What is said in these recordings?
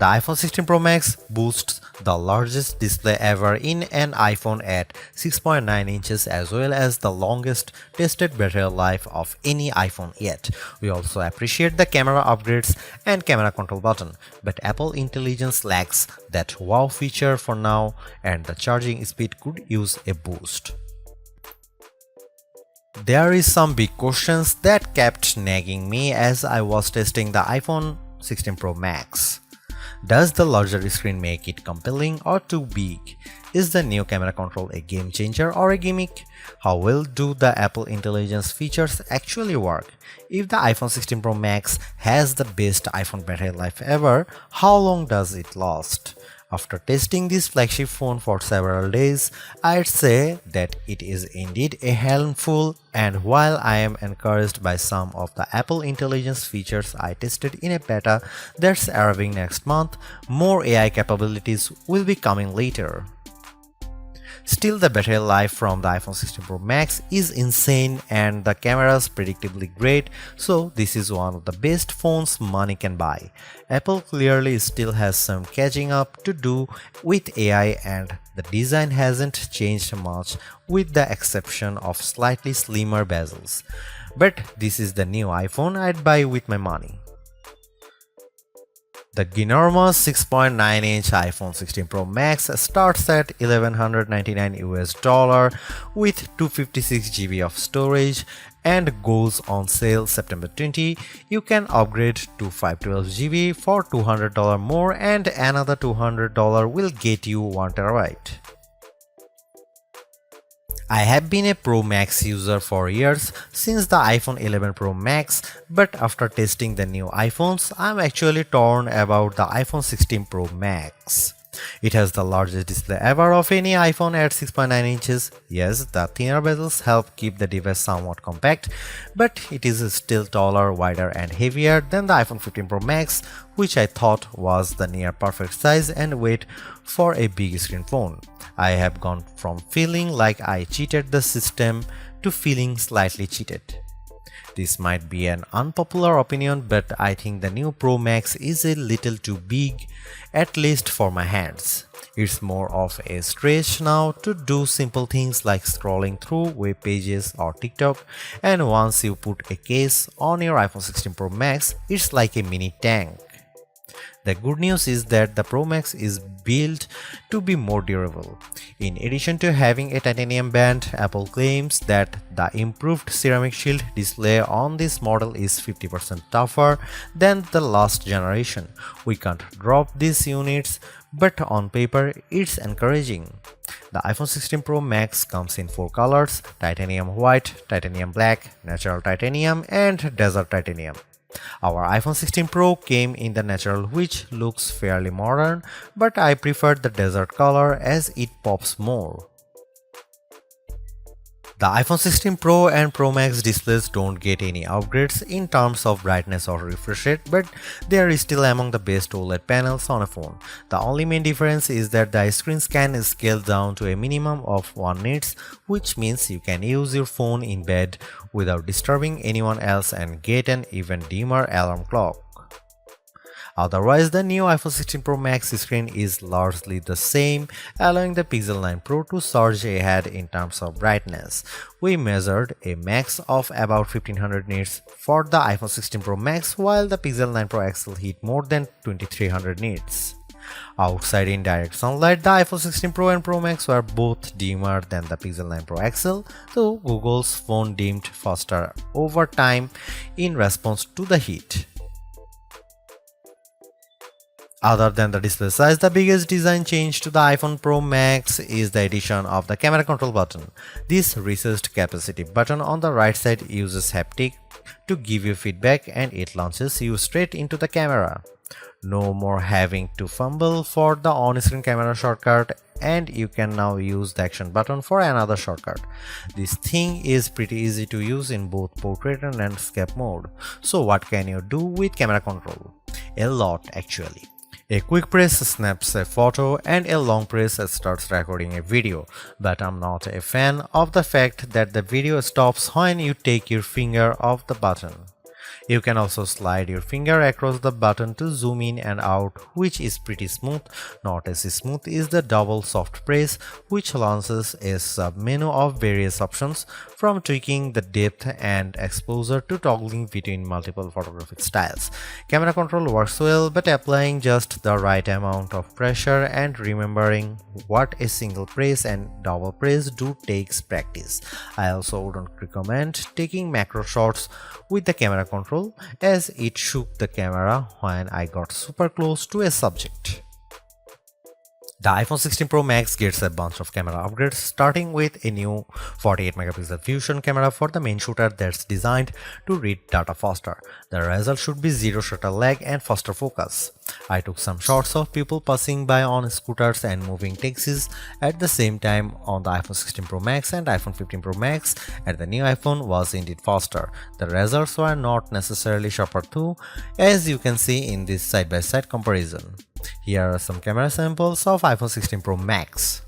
The iPhone 16 Pro Max boasts the largest display ever in an iPhone at 6.9 inches as well as the longest tested battery life of any iPhone yet. We also appreciate the camera upgrades and camera control button, but Apple Intelligence lacks that wow feature for now and the charging speed could use a boost. There is some big questions that kept nagging me as I was testing the iPhone 16 Pro Max. Does the larger screen make it compelling or too big? Is the new camera control a game changer or a gimmick? How well do the Apple Intelligence features actually work? If the iPhone 16 Pro Max has the best iPhone battery life ever, how long does it last? After testing this flagship phone for several days, I'd say that it is indeed a handful, and while I am encouraged by some of the Apple Intelligence features I tested in a beta that's arriving next month, more AI capabilities will be coming later. Still, the battery life from the iPhone 16 Pro Max is insane and the camera's predictably great, so this is one of the best phones money can buy. Apple clearly still has some catching up to do with AI and the design hasn't changed much with the exception of slightly slimmer bezels. But this is the new iPhone I'd buy with my money. The ginormous 6.9-inch iPhone 16 Pro Max starts at $1,199 with 256 GB of storage and goes on sale September 20. You can upgrade to 512 GB for $200 more and another $200 will get you 1 TB. I have been a Pro Max user for years since the iPhone 11 Pro Max, but after testing the new iPhones, I'm actually torn about the iPhone 16 Pro Max. It has the largest display ever of any iPhone at 6.9 inches. Yes, the thinner bezels help keep the device somewhat compact, but it is still taller, wider and heavier than the iPhone 15 Pro Max, which I thought was the near perfect size and weight for a big screen phone. I have gone from feeling like I cheated the system to feeling slightly cheated. This might be an unpopular opinion, but I think the new Pro Max is a little too big, at least for my hands. It's more of a stretch now to do simple things like scrolling through web pages or TikTok, and once you put a case on your iPhone 16 Pro Max, it's like a mini tank. The good news is that the Pro Max is built to be more durable. In addition to having a titanium band, Apple claims that the improved ceramic shield display on this model is 50% tougher than the last generation. We can't drop these units, but on paper it's encouraging. The iPhone 16 Pro Max comes in 4 colors: titanium white, titanium black, natural titanium and desert titanium. Our iPhone 16 Pro came in the natural, which looks fairly modern, but I prefer the desert color as it pops more. The iPhone 16 Pro and Pro Max displays don't get any upgrades in terms of brightness or refresh rate, but they are still among the best OLED panels on a phone. The only main difference is that the screens can scale down to a minimum of 1 nits, which means you can use your phone in bed without disturbing anyone else and get an even dimmer alarm clock. Otherwise, the new iPhone 16 Pro Max screen is largely the same, allowing the Pixel 9 Pro to surge ahead in terms of brightness. We measured a max of about 1500 nits for the iPhone 16 Pro Max, while the Pixel 9 Pro XL hit more than 2300 nits. Outside in direct sunlight, the iPhone 16 Pro and Pro Max were both dimmer than the Pixel 9 Pro XL, though Google's phone dimmed faster over time in response to the heat. Other than the display size, the biggest design change to the iPhone Pro Max is the addition of the camera control button. This recessed capacitive button on the right side uses haptic to give you feedback and it launches you straight into the camera. No more having to fumble for the on-screen camera shortcut, and you can now use the action button for another shortcut. This thing is pretty easy to use in both portrait and landscape mode. So what can you do with camera control? A lot actually. A quick press snaps a photo and a long press starts recording a video, but I'm not a fan of the fact that the video stops when you take your finger off the button. You can also slide your finger across the button to zoom in and out, which is pretty smooth. Not as smooth is the double soft press, which launches a sub-menu of various options, from tweaking the depth and exposure to toggling between multiple photographic styles. Camera control works well, but applying just the right amount of pressure and remembering what a single press and double press do takes practice. I also wouldn't recommend taking macro shots with the camera control, as it shook the camera when I got super close to a subject. The iPhone 16 Pro Max gets a bunch of camera upgrades, starting with a new 48 megapixel fusion camera for the main shooter that's designed to read data faster. The result should be zero shutter lag and faster focus. I took some shots of people passing by on scooters and moving taxis at the same time on the iPhone 16 Pro Max, and iPhone 15 Pro Max and the new iPhone was indeed faster. The results were not necessarily sharper too, as you can see in this side-by-side comparison. Here are some camera samples of iPhone 16 Pro Max.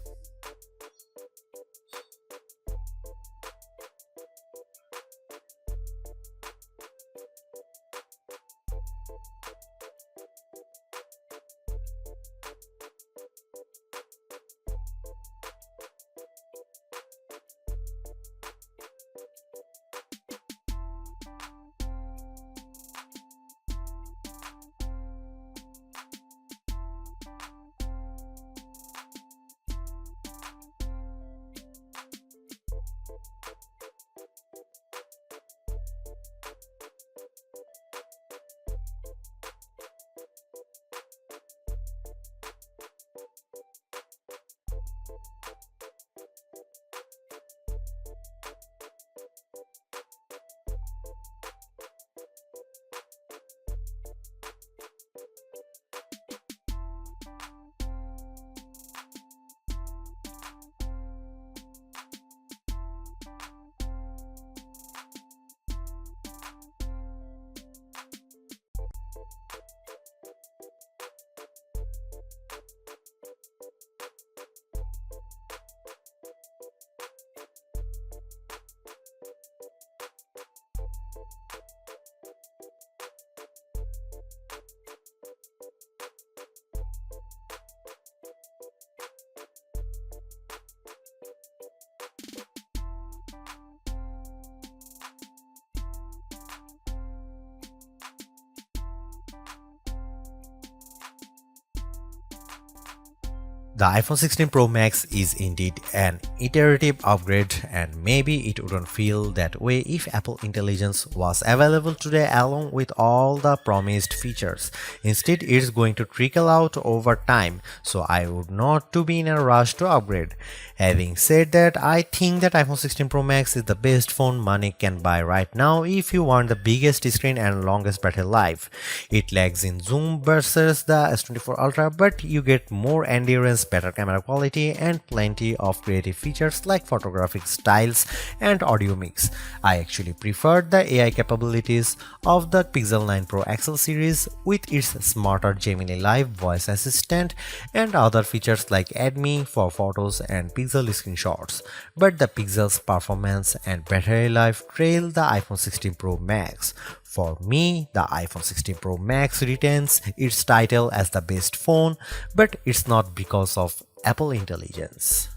The iPhone 16 Pro Max is indeed an iterative upgrade, and maybe it wouldn't feel that way if Apple Intelligence was available today along with all the promised features. Instead, it's going to trickle out over time, so I would not to be in a rush to upgrade. Having said that, I think that iPhone 16 Pro Max is the best phone money can buy right now if you want the biggest screen and longest battery life. It lags in zoom versus the S24 Ultra, but you get more endurance, better camera quality, and plenty of creative features like photographic styles and audio mix. I actually preferred the AI capabilities of the Pixel 9 Pro XL series with its smarter Gemini Live voice assistant and other features like Add Me for photos and Pixel screenshots. But the Pixel's performance and battery life trail the iPhone 16 Pro Max. For me, the iPhone 16 Pro Max retains its title as the best phone, but it's not because of Apple Intelligence.